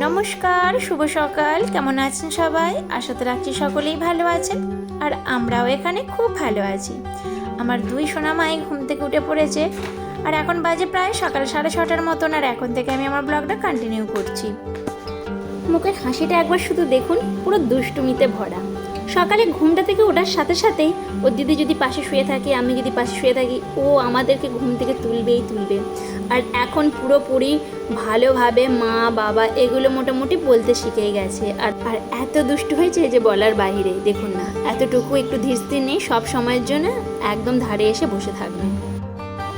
নমস্কার, শুভ সকাল। কেমন আছেন সবাই? আশা তো রাখছি সকলেই ভালো আছেন, আর আমরাও এখানে খুব ভালো আছি। আমার দুই সোনামাই ঘুম থেকে উঠে পড়েছে, আর এখন বাজে প্রায় সকাল 6:30 মতন। আর এখন থেকে আমি আমার ব্লগটা কন্টিনিউ করছি। মুখের হাসিটা একবার শুধু দেখুন, পুরো দুষ্টুমিতে ভরা। সকালে ঘুমটা থেকে ওঠার সাথে সাথেই ওর দিদি যদি পাশে শুয়ে থাকে, আমি যদি পাশে শুয়ে থাকি, ও আমাদেরকে ঘুম থেকে তুলবেই তুলবে। আর এখন পুরোপুরি ভালোভাবে মা বাবা এগুলো মোটামুটি বলতে শিখে গেছে। আর আর এত দুষ্টু হয়েছে যে বলার বাইরে। দেখুন না, এতটুকু একটু ধীরস্থির নেই, সব সময়ের জন্য একদম ধারে এসে বসে থাকবে।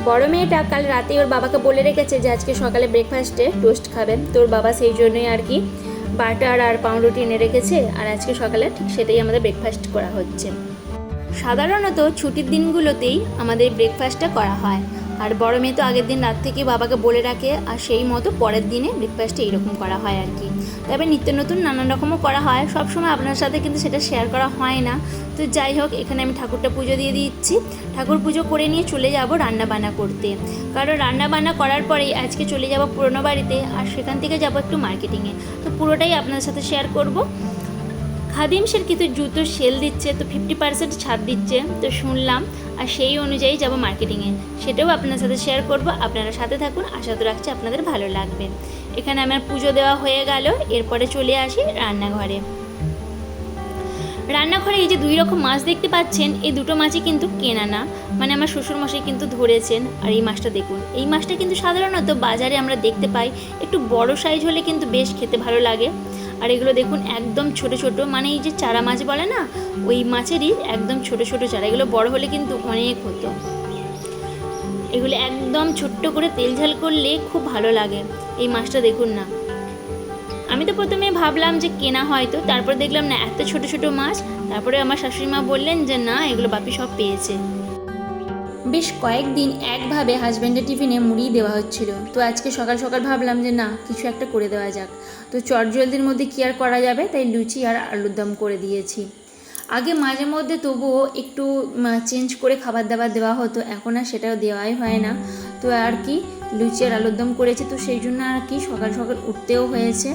বড় মেয়েটা কাল রাতে ওর বাবাকে বলে রেখেছে যে আজকে সকালে ব্রেকফাস্টে টোস্ট খাবেন। তোর বাবা সেই জন্যই আর কি বাটার আর পাউরুটি এনে রেখেছে, আর আজকে সকালে ঠিক সেটাই আমাদের ব্রেকফাস্ট করা হচ্ছে। সাধারণত ছুটির দিনগুলোতেই আমাদের ব্রেকফাস্টটা করা হয়, আর বড় মেয়ে তো আগের দিন রাত থেকে বাবাকে বলে রাখে, আর সেই মতো পরের দিনে ব্রেকফাস্টে এইরকম করা হয় আর কি। তবে নিত্য নতুন নানান রকমও করা হয়, সবসময় আপনার সাথে কিন্তু সেটা শেয়ার করা হয় না। তো যাই হোক, এখানে আমি ঠাকুরটা পুজো দিয়ে দিচ্ছি। ঠাকুর পুজো করে নিয়ে চলে যাব রান্নাবান্না করতে, কারণ রান্নাবান্না করার পরেই আজকে চলে যাব পুরনো বাড়িতে, আর সেখান থেকে যাব একটু মার্কেটিংয়ে। তো পুরোটাই আপনাদের সাথে শেয়ার করব। খাদিমসের কিন্তু জুতো সেল দিচ্ছে, তো 50% ছাড় দিচ্ছে, তো শুনলাম, আর সেই অনুযায়ী যাব মার্কেটিংয়ে। সেটাও আপনার সাথে শেয়ার করব, আপনারা সাথে থাকুন। আশা তো রাখছি আপনাদের ভালো লাগবে। এখানে আমার পুজো দেওয়া হয়ে গেল, এরপরে চলে আসি রান্নাঘরে। রান্নাঘরে এই যে দুই রকম মাছ দেখতে পাচ্ছেন, এই দুটো মাছই কিন্তু কেনা না, মানে আমার শ্বশুরমশাই কিন্তু ধরেছেন। আর এই মাছটা দেখুন, এই মাছটা কিন্তু সাধারণত বাজারে আমরা দেখতে পাই, একটু বড় সাইজ হলে কিন্তু বেশ খেতে ভালো লাগে। আর এগুলো দেখুন একদম ছোট ছোট, মানে এই যে চারা মাছ বলে না, ওই মাছেরই একদম ছোট ছোট চারা। এগুলো বড় হলে কিন্তু অনেক হতো। এগুলো একদম ছোট্ট করে তেল ঝাল করলে খুব ভালো লাগে। এই মাছটা দেখুন না, আমি তো প্রথমে ভাবলাম যে কেনা হয়তো, তারপর দেখলাম না, এত ছোট ছোট মাছ। তারপরে আমার শাশুড়ি মা বললেন যে না, এগুলো বাপি সব পেয়েছে। বেশ কয়েকদিন একভাবে হাজব্যান্ডের টিফিনে মুড়ি দেওয়া হচ্ছিল, তো আজকে সকাল সকাল ভাবলাম যে না, কিছু একটা করে দেওয়া যাক। তো চটজলদির মধ্যে কী আর করা যাবে, তাই লুচি আর আলুর দম করে দিয়েছি। আগে মাঝে মধ্যে তবুও একটু চেঞ্জ করে খাবার দাবার দেওয়া হতো, এখন আর সেটাও দেওয়াই হয় না। তো আর কি লুচি আর আলুর দম করেছি, তো সেই জন্য আর কি সকাল সকাল উঠতেও হয়েছে।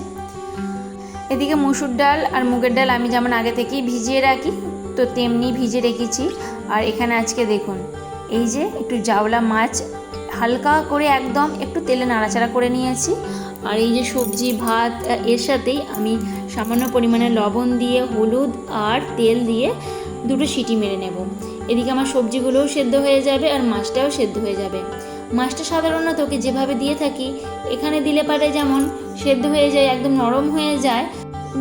এদিকে মসুর ডাল আর মুগের ডাল আমি যেমন আগে থেকেই ভিজিয়ে রাখি, তো তেমনি ভিজে রেখেছি। আর এখানে আজকে দেখুন, এই যে একটু জাওলা মাছ হালকা করে একদম একটু তেলে নাড়াচাড়া করে নিয়েছি। আর এই যে সবজি ভাত, এর সাথেই আমি সামান্য পরিমাণে লবণ দিয়ে, হলুদ আর তেল দিয়ে দুটো সিটি মেরে নেব। এদিকে আমার সবজিগুলোও সেদ্ধ হয়ে যাবে, আর মাছটাও সেদ্ধ হয়ে যাবে। মাছটা সাধারণত ওকে যেভাবে দিয়ে থাকি, এখানে দিলে পারে যেমন সেদ্ধ হয়ে যায়, একদম নরম হয়ে যায়।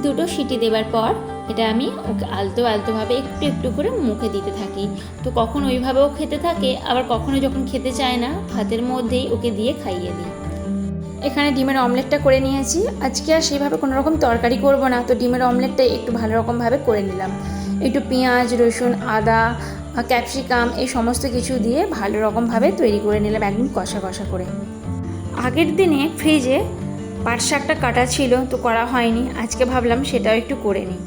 দুটো সিটি দেবার পর এটা আমি ওকে আলতো আলতোভাবে একটু একটু করে মুখে দিতে থাকি। তো কখন ওইভাবেও খেতে থাকে, আবার কখনো যখন খেতে চায় না, ভাতের মধ্যেই ওকে দিয়ে খাইয়ে দিই। এখানে ডিমের অমলেটটা করে নিয়েছি। আজকে আর সেভাবে কোনো রকম তরকারি করব না, তো ডিমের অমলেটটা একটু ভালো রকমভাবে করে নিলাম। একটু পেঁয়াজ, রসুন, আদা, ক্যাপসিকাম এই সমস্ত কিছু দিয়ে ভালো রকমভাবে তৈরি করে নিলাম, একদম কষা কষা করে। আগের দিনে ফ্রিজে পাট শাকটা কাটা ছিল, তো করা হয়নি, আজকে ভাবলাম সেটাও একটু করে নিই।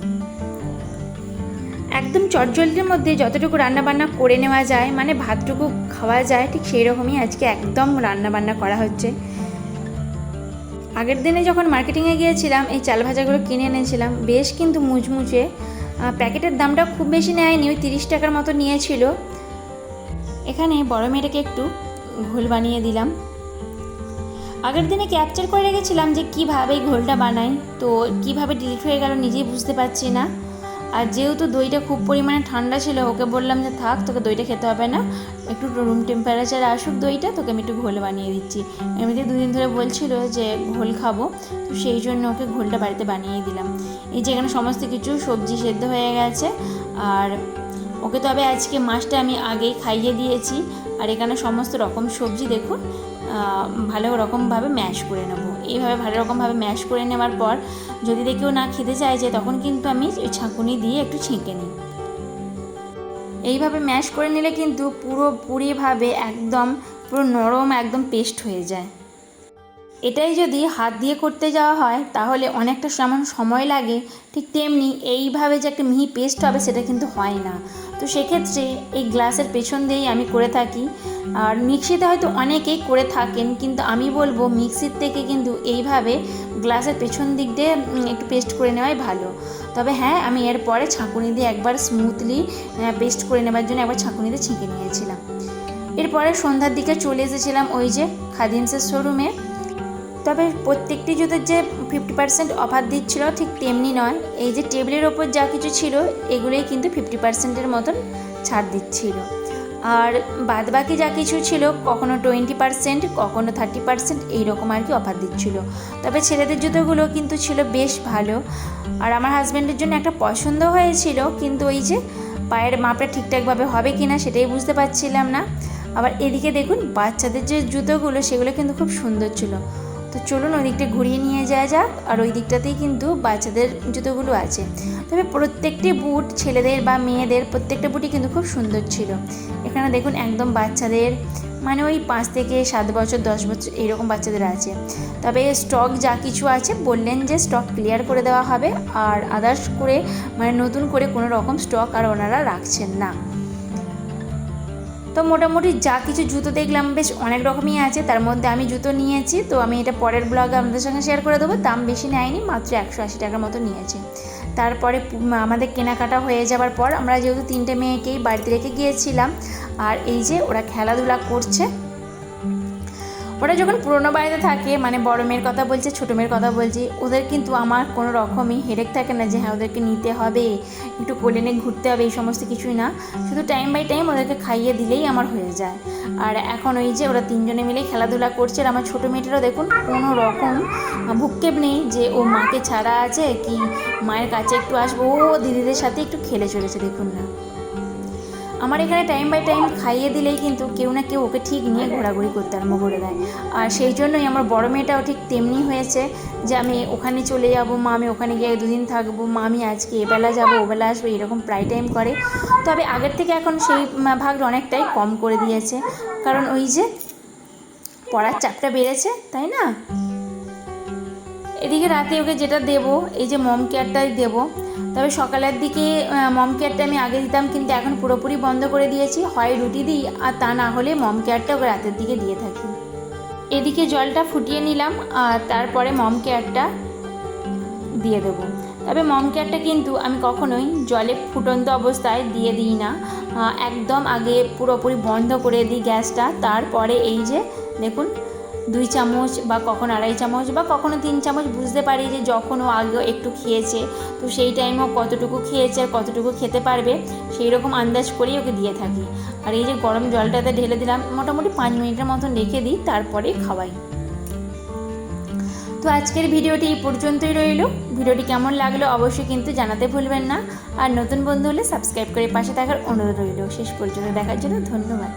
একদম চটজলদির মধ্যে যতটুকু রান্নাবান্না করে নেওয়া যায়, মানে ভাতটুকু খাওয়া যায়, ঠিক সেই রকমই আজকে একদম রান্নাবান্না করা হচ্ছে। আগের দিনে যখন মার্কেটিংয়ে গিয়েছিলাম, এই চাল ভাজাগুলো কিনে এনেছিলাম, বেশ কিন্তু মুচমুচে। প্যাকেটের দামটা খুব বেশি নেয়নি, ওই 30 টাকার মতো নিয়েছিল। এখানে বড় মেয়েটাকে একটু ঘোল বানিয়ে দিলাম। আগের দিনে ক্যাপচার করে রেখেছিলাম যে কীভাবে এই ঘোলটা বানাই, তো কীভাবে ডিলিট হয়ে গেল নিজেই বুঝতে পারছি না। আর যেহেতু দইটা খুব পরিমাণে ঠান্ডা ছিল, ওকে বললাম যে থাক, তোকে দইটা খেতে হবে না, একটু রুম টেম্পারেচারে আসুক দইটা, তোকে আমি একটু ঘোল বানিয়ে দিচ্ছি। এমনিতে দুদিন ধরে বলছিল যে ঘোল খাবো, তো সেই জন্য ওকে ঘোলটা বাড়িতে বানিয়ে দিলাম। এই যে এখানে সমস্ত কিছু সবজি সেদ্ধ হয়ে গেছে, আর ওকে তবে আজকে মাছটা আমি আগেই খাইয়ে দিয়েছি। আর এখানে সমস্ত রকম সবজি দেখুন ভালো রকমভাবে ম্যাশ করে নেব। এইভাবে ভালো রকমভাবে ম্যাশ করে নেওয়ার পর যদি কেউ না খেতে চাইছে, তখন কিন্তু আমি ওই ছাঁকুনি দিয়ে একটু ছেঁকে নিই। এইভাবে ম্যাশ করে নিলে কিন্তু পুরোপুরিভাবে একদম পুরো নরম একদম পেস্ট হয়ে যায়। এটাই যদি হাত দিয়ে করতে যাওয়া হয় তাহলে অনেকটা সময় লাগে, ঠিক তেমনি এইভাবে যে একটা মিহি পেস্ট হবে সেটা কিন্তু হয় না। তো সেক্ষেত্রে এই গ্লাসের পেছন দিয়েই আমি করে থাকি। আর মিক্সিতে হয়তো অনেকেই করে থাকেন, কিন্তু আমি বলবো মিক্সির থেকে কিন্তু এইভাবে গ্লাসের পেছন দিক দিয়ে একটু পেস্ট করে নেওয়াই ভালো। তবে হ্যাঁ, আমি এরপরে ছাঁকুনি দিয়ে একবার স্মুথলি পেস্ট করে নেবার জন্য একবার ছাঁকুনিতে ছেঁকে নিয়েছিলাম। এরপরে সন্ধ্যার দিকে চলে এসেছিলাম ওই যে খাদিমসের শোরুমে। তবে প্রত্যেকটি জুতোর যে 50% অফার দিচ্ছিল ঠিক তেমনি নয়, এই যে টেবিলের ওপর যা কিছু ছিল এগুলোই কিন্তু 50%-এর মতন ছাড় দিচ্ছিল। আর বাদ বাকি যা কিছু ছিল কখনো 20%, কখনো 30% এইরকম আর কি অফার দিচ্ছিল। তবে ছেলেদের জুতোগুলো কিন্তু ছিল বেশ ভালো। আর আমার হাজব্যান্ডের জন্য একটা পছন্দ হয়েছিল, কিন্তু ওই যে পায়ের মাপটা ঠিকঠাকভাবে হবে কি না সেটাই বুঝতে পারছিলাম না। আবার এদিকে দেখুন বাচ্চাদের যে জুতোগুলো সেগুলো কিন্তু খুব সুন্দর ছিল। তো চলুন ওই দিকটা ঘুরিয়ে নিয়ে যাওয়া যাক। আর ওই দিকটাতেই কিন্তু বাচ্চাদের জুতোগুলো আছে। তবে প্রত্যেকটি বুট ছেলেদের বা মেয়েদের প্রত্যেকটা বুটই কিন্তু খুব সুন্দর ছিল। এখানে দেখুন একদম বাচ্চাদের মানে ওই 5 থেকে 7 বছর 10 বছর এইরকম বাচ্চাদের আছে। তবে স্টক যা কিছু আছে বললেন যে স্টক ক্লিয়ার করে দেওয়া হবে, আর আদার্স করে মানে নতুন করে কোনো রকম স্টক আর ওনারা রাখছেন না। তো মোটামুটি যা কিছু জুতো দেখলাম বেশ অনেক রকমই আছে, তার মধ্যে আমি জুতো নিয়েছি। তো আমি এটা পরের ব্লগে আপনাদের সঙ্গে শেয়ার করে দেবো। দাম বেশি নেয়নি, মাত্র 180 টাকার মতো নিয়েছে। তারপরে আমাদের কেনাকাটা হয়ে যাওয়ার পর আমরা যেহেতু 3টে মেয়েকেই বাড়িতে রেখে গিয়েছিলাম, আর এই যে ওরা খেলাধুলা করছে। ওরা যখন পুরোনো বাড়িতে থাকে, মানে বড় মেয়ের কথা বলছে, ছোটো মেয়ের কথা বলছি, ওদের কিন্তু আমার কোনো রকমই হেডেক থাকে না যে হ্যাঁ ওদেরকে নিতে হবে, একটু কোলে নিয়ে ঘুরতে হবে, এই সমস্ত কিছুই না। শুধু টাইম বাই টাইম ওদেরকে খাইয়ে দিলেই আমার হয়ে যায়। আর এখন ওই যে ওরা 3জনে মিলেই খেলাধুলা করছে। আর আমার ছোটো মেয়েটারও দেখুন কোনো রকম ভুক্ষেপ নেই যে ও মাকে ছাড়া আছে কি মায়ের কাছে একটু আসবো, ও দিদিদের সাথে একটু খেলে চলেছে। দেখুন না, আমার এখানে টাইম বাই টাইম খাইয়ে দিলেই কিন্তু কেউ না কেউ ওকে ঠিক নিয়ে ঘোরাঘুরি করতে আরম্ভ করে দেয়। আর সেই জন্যই আমার বড় মেয়েটাও ঠিক তেমনি হয়েছে যে আমি ওখানে চলে যাব, মা আমি ওখানে গিয়ে 2 দিন থাকবো, মা আমি আজকে এবেলা যাবো ওবেলা আসবো, এরকম প্রায় টাইম করে। তবে আগের থেকে এখন সেই ভাগটা অনেকটাই কম করে দিয়েছে, কারণ ওই যে পড়ার চাপটা বেড়েছে, তাই না। এদিকে রাতে ওকে যেটা দেবো এই যে মম কেয়ারটাই দেবো। তবে সকালের দিকে মম কেয়ারটা আমি আগে দিতাম, কিন্তু এখন পুরোপুরি বন্ধ করে দিয়েছি। হয় রুটি দিই, আর তা না হলে মম কেয়ারটা ওকে রাতের দিকে দিয়ে থাকি। এদিকে জলটা ফুটিয়ে নিলাম, আর তারপরে মম কেয়ারটা দিয়ে দেবো। তবে মম কেয়ারটা কিন্তু আমি কখনোই জলে ফুটন্ত অবস্থায় দিয়ে দিই না, একদম আগে পুরোপুরি বন্ধ করে দিই গ্যাসটা। তারপরে এই যে দেখুন 2 চামচ বা কখনো 2.5 চামচ বা কখনো 3 চামচ, বুঝতে পারি যে যখন ও আগে একটু খেয়েছে তো সেই টাইমেও কতটুকু খেয়েছে আর কতটুকু খেতে পারবে সেই রকম আন্দাজ করেই ওকে দিয়ে থাকি। আর এই যে গরম জলটাতে ঢেলে দিলাম, মোটামুটি 5 মিনিটের মতন রেখে দিই, তারপরে খাওয়াই। তো আজকের ভিডিওটি এই পর্যন্তই রইল। ভিডিওটি কেমন লাগলো অবশ্যই কিন্তু জানাতে ভুলবেন না। আর নতুন বন্ধু হলে সাবস্ক্রাইব করে পাশে থাকার অনুরোধ রইল। শেষ পর্যন্ত দেখার জন্য ধন্যবাদ।